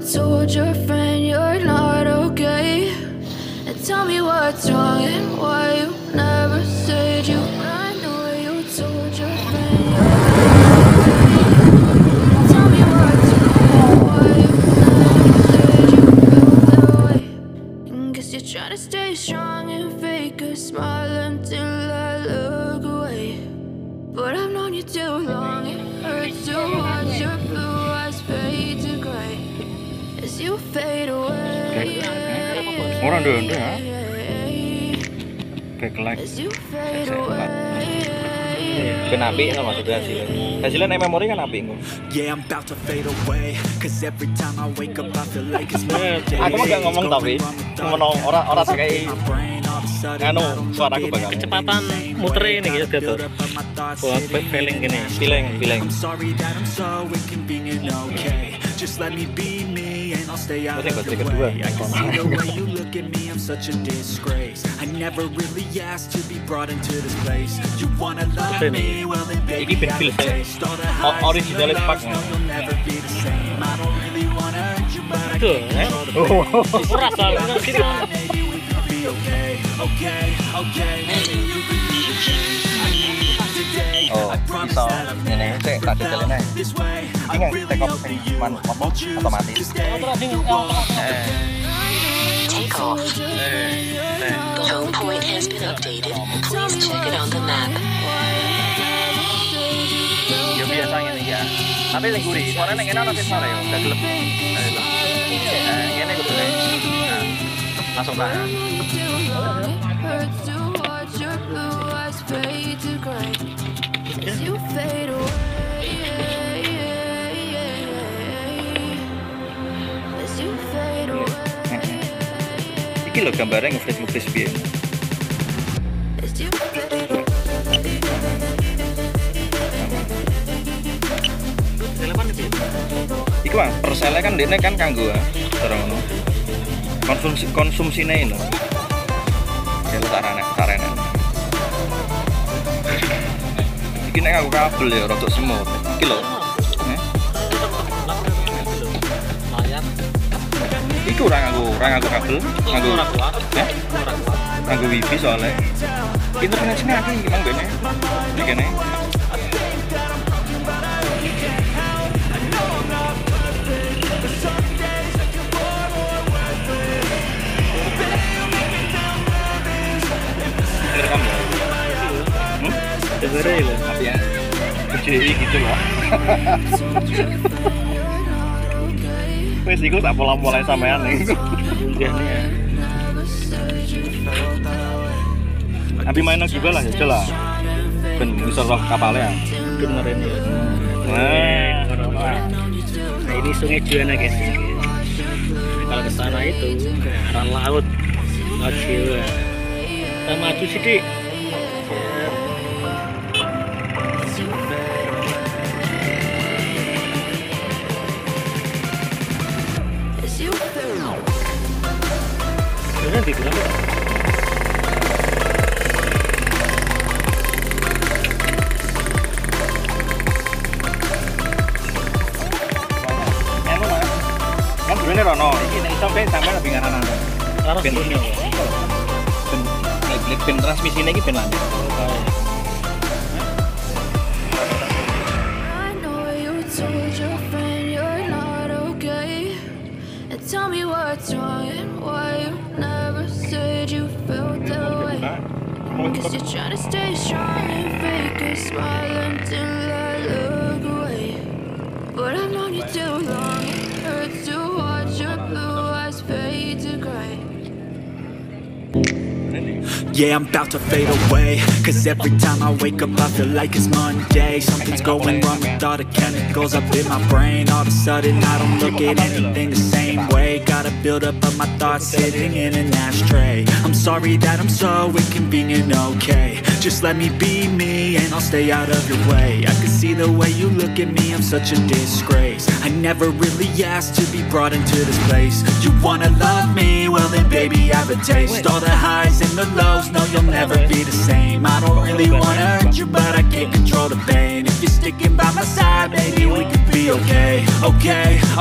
told your friend you're not okay. And tell me what's wrong and why you never said you. I know you told your friend you're not okay. Tell me what's wrong and why you never said you felt that way. Guess you're trying to stay strong and fake a smile until I look away. But I've known you too long, it hurts to watch your blue eyes fade to gray as you fade away. Orang dulu ya. Backlight. Kenapi itu maksudnya hasilnya. Hasilnya naik memori kan api itu. Aku mah gak ngomong tapi ngomong orang kayak anu suaraku bakal kecepatan muter ini gitu buat feeling gini feeling Berarti kedua ini ben film original pak itu rasa oh bisa ini cek tak detailnya ini take off otomatis Take off. The home point has been updated. Please check it on the map. Ya biasanya nih ya. Tapi yang gurih, soalnya yang enak nanti sore ya, udah gelap. Ini gue langsung tahan. Iki lho gambarnya nge-freeze biar. Iku bang, perselnya kan dene kan kanggo terus konsumsinya ini ya sarana iki nek aku kabel ya rotok semut iki lho iku ora nganggo kabel nganggo wifi soalnya internetnya aku gimana bene iki kene Dengerin lah, tapi ya jadi gitu lah. Wes iku tak pola-polai sampean nih. Tapi main lagi lah ya lah. Ben iso roh kapalnya. Benerin ya. Nah ini Sungai Juwana guys. Kalau ke sana itu arah laut, laut Jawa. Kita maju sidik. Nanti berapa? Kan dulunya Rono, ini sampai lebih ngaran ben transmisinya ini ben lanjut. Tell me what's wrong and why you never said you felt that way. Cause you're trying to stay strong and fake a smile until I look away. But I've known you too long, it hurts to watch your blue eyes fade to gray. Yeah, I'm about to fade away. Cause every time I wake up I feel like it's Monday. Something's going wrong with all the chemicals up in my brain. All of a sudden I don't look at anything the same way. Gotta build up of my thoughts sitting in an ashtray. I'm sorry that I'm so inconvenient, okay. Just let me be me and I'll stay out of your way. I can see the way you look at me, I'm such a disgrace. I never really asked to be brought into this place. You wanna love me? Well then baby have a taste. All the highs and the lows, no you'll never be the same. I don't really wanna hurt you but I can't control the pain. If you're sticking by my side, maybe we could be okay.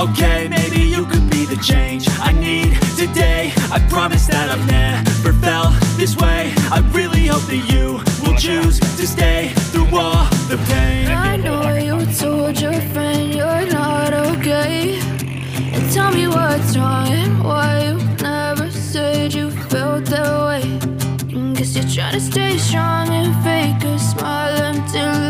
Okay, maybe you could be the change I need today. I promise that I've never felt this way. I really hope that you will choose to stay through all the pain. I know you told your friend you're not okay, and tell me what's wrong and why you never said you felt that way. Guess you're trying to stay strong and fake a smile until